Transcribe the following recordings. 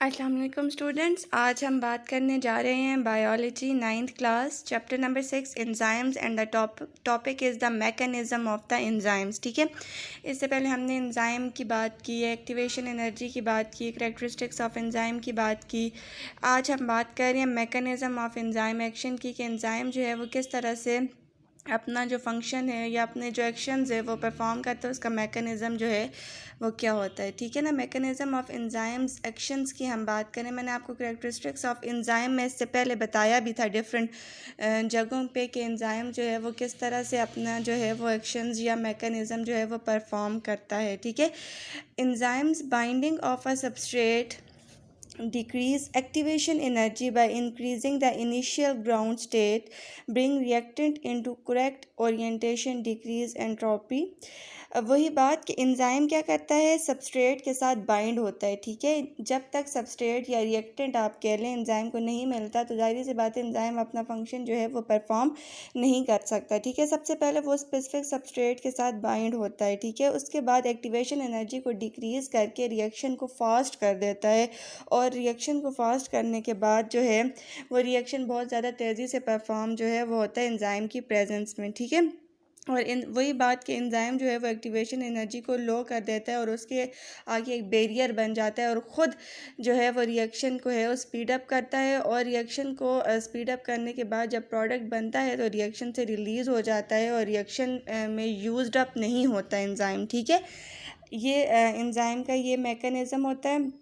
अस्सलाम वालेकुम स्टूडेंट्स। आज हम बात करने जा रहे हैं biology 9th class chapter number 6 enzymes and the topic is the mechanism of the enzymes. ठीक है, इससे पहले हमने एंजाइम की बात की, एक्टिवेशन एनर्जी की बात की, कैरेक्टरिस्टिक्स ऑफ एंजाइम की बात की। आज हम बात कर रहे हैं मैकेनिज़्म ऑफ एंजाइम एक्शन की, कि एंजाइम जो है वो किस तरह से अपना जो फंक्शन है या अपने जो एक्शंस है वो परफॉर्म करता है, उसका मैकेनिज़्म जो है वो क्या होता है। ठीक है ना, मैकेनिज़्म ऑफ एंजाइम्स एक्शंस की हम बात करें। मैंने आपको कैरेक्टरिस्टिक्स ऑफ एंजाइम में इससे पहले बताया भी था डिफरेंट जगहों पे कि एंजाइम जो है वो किस तरह से अपना जो है वो एक्शंस या मैकेनिज़्म जो है वो परफॉर्म करता है। ठीक है, enzymes binding of a substrate decrease activation energy by increasing the initial ground state, bring reactant into correct orientation, decrease entropy। अब वही बात कि एंजाइम क्या करता है, सबस्ट्रेट के साथ बाइंड होता है। ठीक है, जब तक सबस्ट्रेट या रिएक्टेंट आप कह लें एंजाइम को नहीं मिलता तो जाहिर सी बात है एंजाइम अपना फंक्शन जो है वो परफॉर्म नहीं कर सकता। ठीक है, सबसे पहले वो स्पेसिफिक सबस्ट्रेट के साथ बाइंड होता है। ठीक है, उसके बाद एक्टिवेशन एनर्जी को डिक्रीज़ करके रिएक्शन को फास्ट कर देता है, और रिएक्शन को फास्ट करने के बाद जो है वो रिएक्शन बहुत ज़्यादा तेज़ी से परफॉर्म जो है वो होता है एंजाइम की प्रेजेंस में। ठीक है, और इन वही बात कि एंजाइम जो है वो एक्टिवेशन एनर्जी को लो कर देता है और उसके आगे एक बैरियर बन जाता है और ख़ुद जो है वो रिएक्शन को है वो स्पीड अप करता है, और रिएक्शन को स्पीड अप करने के बाद जब प्रोडक्ट बनता है तो रिएक्शन से रिलीज़ हो जाता है और रिएक्शन में यूज्ड अप नहीं होता एंजाइम। ठीक है, ये एंजाइम का ये मैकेनिज़्म होता है।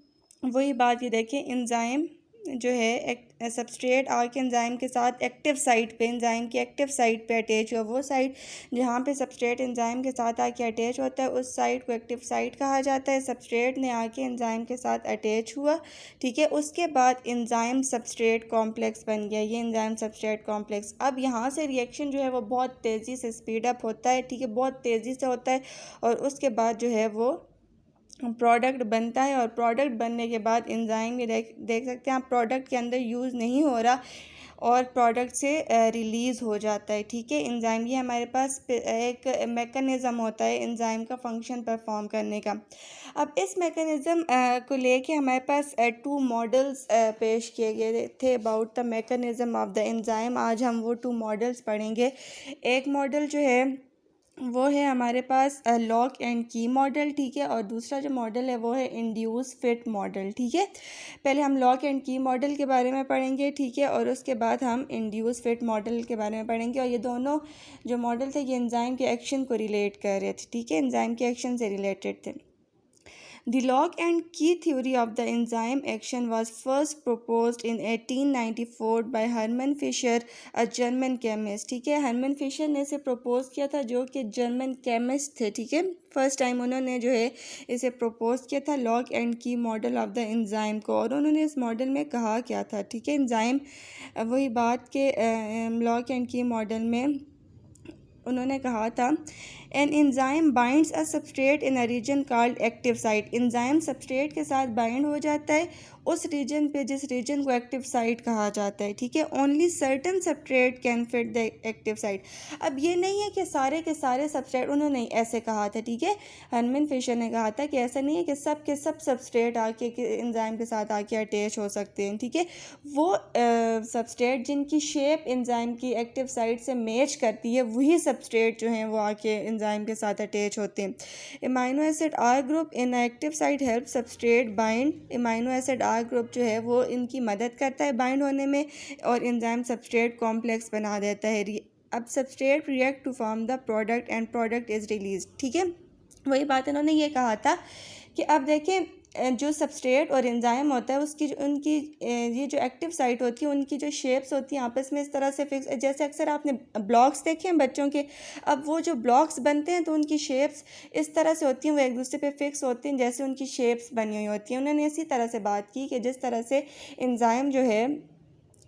वही बात ये देखिए, एंजाइम जो है एक सबस्ट्रेट आके एंजाइम के साथ एक्टिव साइट पे, एंजाइम की एक्टिव साइट पे अटैच हुआ, वो साइट जहाँ पे सबस्ट्रेट एंजाइम के साथ आके अटैच होता है उस साइट को एक्टिव साइट कहा जाता है। सबस्ट्रेट ने आके एंजाइम के साथ अटैच हुआ। ठीक है, उसके बाद एंजाइम सबस्ट्रेट कॉम्प्लेक्स बन गया, ये एंजाइम सबस्ट्रेट कॉम्प्लेक्स। अब यहाँ से रिएक्शन जो है वो बहुत तेज़ी से स्पीड अप होता है। ठीक है, बहुत तेज़ी से होता है, और उसके बाद जो है वो प्रोडक्ट बनता है। और प्रोडक्ट बनने के बाद एंजाइम ये देख सकते हैं आप, प्रोडक्ट के अंदर यूज़ नहीं हो रहा और प्रोडक्ट से रिलीज़ हो जाता है। ठीक है, एंजाइम ये हमारे पास एक मैकेनिज़्म होता है एंजाइम का फंक्शन परफॉर्म करने का। अब इस मैकेनिज़्म को लेके हमारे पास 2 मॉडल्स पेश किए गए थे about the mechanism of the enzyme. आज हम वो 2 मॉडल्स पढ़ेंगे। एक मॉडल जो है वो है हमारे पास लॉक एंड की मॉडल। ठीक है, और दूसरा जो मॉडल है वो है इंड्यूस फिट मॉडल। ठीक है, पहले हम लॉक एंड की मॉडल के बारे में पढ़ेंगे। ठीक है, और उसके बाद हम इंड्यूस फिट मॉडल के बारे में पढ़ेंगे। और ये दोनों जो मॉडल थे ये एंजाइम के एक्शन को रिलेट कर रहे थे। ठीक है, एंजाइम के एक्शन से रिलेटेड थे। The lock and key theory of the enzyme action was first proposed in 1894 by Hermann Fischer, a German chemist। ठीक है, हरमन फिशर ने इसे प्रपोज किया था, जो कि जर्मन केमिस्ट थे। ठीक है, फर्स्ट टाइम उन्होंने जो है इसे प्रपोज किया था लॉक एंड की मॉडल ऑफ द एंजाइम को। और उन्होंने इस मॉडल में कहा क्या था। ठीक है, एंजाइम वही बात के लॉक एंड की मॉडल में उन्होंने कहा था an enzyme binds a substrate in a reason called active site. Enzyme substrate के साथ बाइंड हो जाता है उस रीजन पे जिस रीजन को एक्टिव साइट कहा जाता है। ठीक है, only certain substrate can fit the active site. अब ये नहीं है कि सारे के सारे सबस्ट्रेट, उन्होंने ऐसे कहा था। ठीक है, हरमन फिशर ने कहा था कि ऐसा नहीं है कि सब के सब सबस्ट्रेट आके एंजाइम के साथ आके अटैच हो सकते हैं। ठीक है, वो सबस्ट्रेट जिनकी शेप एंजाइम की एक्टिव साइट से मैच करती है वही सबस्ट्रेट जो हैं वो आके एंजाइम के साथ अटैच होते हैं। Amino acid R group in active site help substrate bind. Amino acid R group जो है वो इनकी मदद करता है बाइंड होने में, और एंजाइम सबस्ट्रेट कॉम्प्लेक्स बना देता है। अब substrate react to form the product and product is release. ठीक है, वही बात इन्होंने ये कहा था कि अब देखें जो सबस्ट्रेट और एंजाइम होता है उसकी जो उनकी ये जो एक्टिव साइट होती है उनकी जो शेप्स होती हैं आपस में इस तरह से फिक्स, जैसे अक्सर आपने ब्लॉक्स देखे हैं बच्चों के। अब वो जो ब्लॉक्स बनते हैं तो उनकी शेप्स इस तरह से होती हैं, वो एक दूसरे पे फिक्स होती हैं जैसे उनकी शेप्स बनी हुई होती हैं। उन्होंने इसी तरह से बात की कि जिस तरह से एंजाइम जो है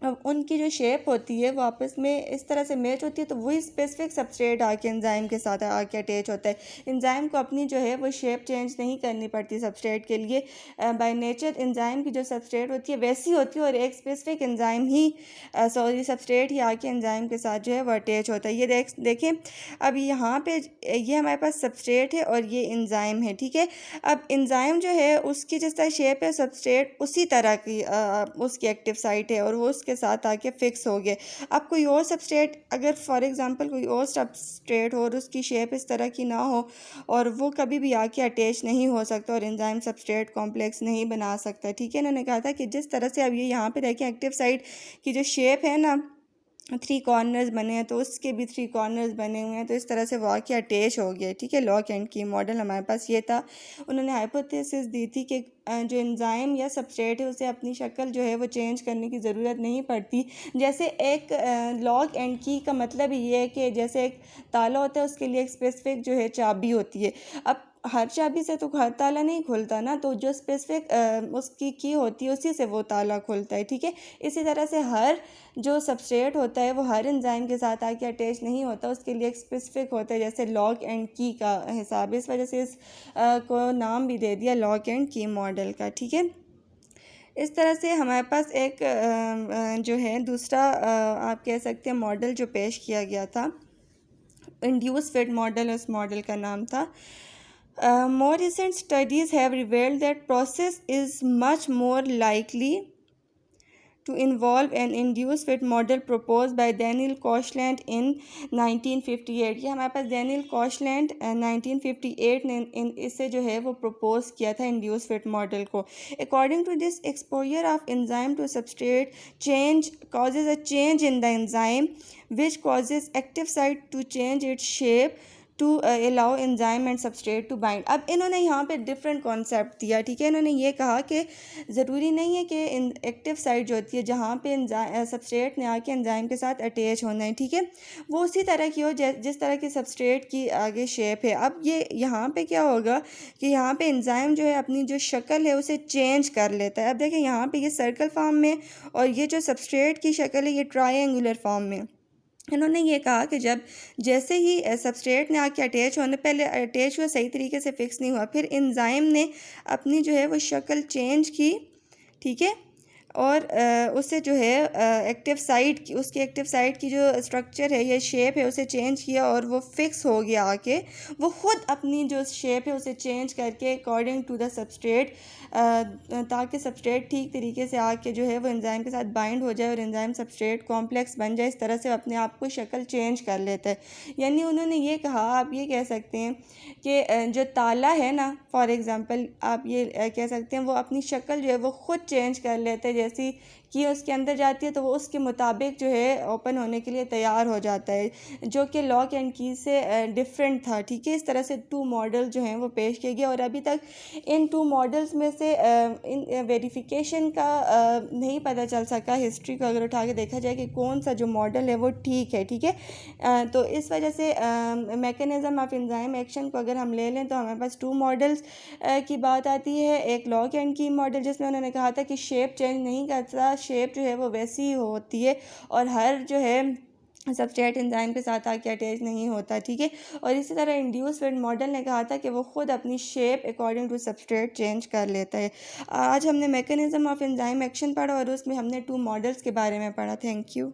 अब उनकी जो शेप होती है वो आपस में इस तरह से मैच होती है, तो वही स्पेसिफिक सबस्ट्रेट आके एंजाइम के साथ आके अटैच होता है। एंजाइम को अपनी जो है वो शेप चेंज नहीं करनी पड़ती सबस्ट्रेट के लिए। बाय नेचर एंजाइम की जो सबस्ट्रेट होती है वैसी होती है, और एक स्पेसिफिक एंजाइम ही सबस्ट्रेट ही आके एंजाइम के साथ जो है वो अटैच होता है। ये देखें, अब यहाँ पे ये हमारे पास सबस्ट्रेट है और ये एंजाइम है, ठीक है। अब एंजाइम जो है उसकी जिस तरह शेप है, सबस्ट्रेट उसी तरह की उसकी एक्टिव साइट है और वो के साथ आके फिक्स हो गए। अब कोई और सबस्ट्रेट, अगर फॉर एग्जांपल कोई और सबस्ट्रेट हो और उसकी शेप इस तरह की ना हो, और वो कभी भी आके अटैच नहीं हो सकता और एंजाइम सबस्ट्रेट कॉम्प्लेक्स नहीं बना सकता, ठीक है। इन्होंने कहा था कि जिस तरह से अब ये यहाँ पे देखें एक्टिव साइट की जो शेप है ना, 3 कॉर्नर्स बने हैं, तो उसके भी 3 कॉर्नर्स बने हुए हैं, तो इस तरह से वाक़ अटैच हो गया, ठीक है। लॉक एंड की मॉडल हमारे पास ये था। उन्होंने हाइपोथेसिस दी थी कि जो एंजाइम या सबस्ट्रेट है उसे अपनी शक्ल जो है वो चेंज करने की ज़रूरत नहीं पड़ती। जैसे एक लॉक एंड की का मतलब ये है कि जैसे एक ताला होता है, उसके लिए एक स्पेसिफिक जो है चाबी होती है। अब हर चाबी से तो हर ताला नहीं खुलता ना, तो जो स्पेसिफिक उसकी की होती है उसी से वो ताला खुलता है, ठीक है। इसी तरह से हर जो सबस्ट्रेट होता है वो हर एंजाइम के साथ आके अटैच नहीं होता, उसके लिए एक स्पेसिफिक होता है, जैसे लॉक एंड की का हिसाब। इस वजह से इस को नाम भी दे दिया लॉक एंड की मॉडल का, ठीक है। इस तरह से हमारे पास एक जो है दूसरा आप कह सकते हैं मॉडल जो पेश किया गया था, इंड्यूस फिट मॉडल, उस मॉडल का नाम था। More recent studies have revealed that process is much more likely to involve an induced fit model proposed by Daniel Koshland in 1958। ये हमारे पास डैनियल कॉशलैंड 1958 ने इसे जो है वो प्रपोज किया था इंड्यूस फिट मॉडल को। According to this, exposure of enzyme to substrate change causes a change in the enzyme which causes active site to change its shape to allow enzyme and substrate to bind. अब इन्होंने यहाँ पे different concept दिया, ठीक है। इन्होंने ये कहा कि ज़रूरी नहीं है कि एक्टिव साइट जो होती है जहाँ पे सबस्ट्रेट ने आके एंजाइम के साथ अटैच होना है, ठीक है, वो उसी तरह की हो जिस तरह की सबस्ट्रेट की आगे शेप है। अब ये यहाँ पे क्या होगा कि यहाँ पे एंजाइम जो है अपनी जो शक्ल है उसे चेंज कर लेता है। अब देखें यहाँ पे ये सर्कल फॉर्म में, और ये जो सबस्ट्रेट की शक्ल है ये ट्रायंगुलर फॉर्म में। इन्होंने ये कहा कि जब जैसे ही सबस्ट्रेट ने आके अटैच होने, पहले अटैच हुआ सही तरीके से फिक्स नहीं हुआ, फिर एंजाइम ने अपनी जो है वो शक्ल चेंज की, ठीक है, और उसे जो है एक्टिव साइट की, उसकी एक्टिव साइट की जो स्ट्रक्चर है या शेप है उसे चेंज किया और वो फिक्स हो गया आके। वो ख़ुद अपनी जो शेप है उसे चेंज करके अकॉर्डिंग टू द सबस्ट्रेट, ताकि सबस्ट्रेट ठीक तरीके से आके जो है वो एंजाइम के साथ बाइंड हो जाए और एंजाइम सबस्ट्रेट कॉम्प्लेक्स बन जाए। इस तरह से अपने आप को शक्ल चेंज कर लेता है। यानी उन्होंने ये कहा, आप ये कह सकते हैं कि जो ताला है ना, फॉर एग्ज़ाम्पल आप ये कह सकते हैं वो अपनी शक्ल जो है वो ख़ुद चेंज कर लेता है। जैसी कि उसके अंदर जाती है तो वो उसके मुताबिक जो है ओपन होने के लिए तैयार हो जाता है, जो कि लॉक एंड की से डिफरेंट था, ठीक है। इस तरह से 2 मॉडल जो हैं वो पेश किए गए, और अभी तक इन 2 मॉडल्स में से इन वेरिफिकेशन का नहीं पता चल सका। हिस्ट्री को अगर उठा के देखा जाए कि कौन सा जो मॉडल है वो ठीक है, ठीक है। तो इस वजह से मैकेनिज़्म ऑफ एंजाइम एक्शन को अगर हम ले लें तो हमारे पास 2 मॉडल्स की बात आती है। एक लॉक एंड की मॉडल जिसमें उन्होंने कहा था कि शेप चेंज नहीं करता, शेप जो है वो वैसी ही होती है, और हर जो है सबस्ट्रेट एंजाइम के साथ आके अटैच नहीं होता, ठीक है। और इसी तरह इंड्यूस फिट मॉडल ने कहा था कि वो ख़ुद अपनी shape according to substrate change कर लेता है। आज हमने मैकेनिज़्म ऑफ एंजाइम एक्शन पढ़ा और उसमें हमने 2 मॉडल्स के बारे में पढ़ा। Thank you.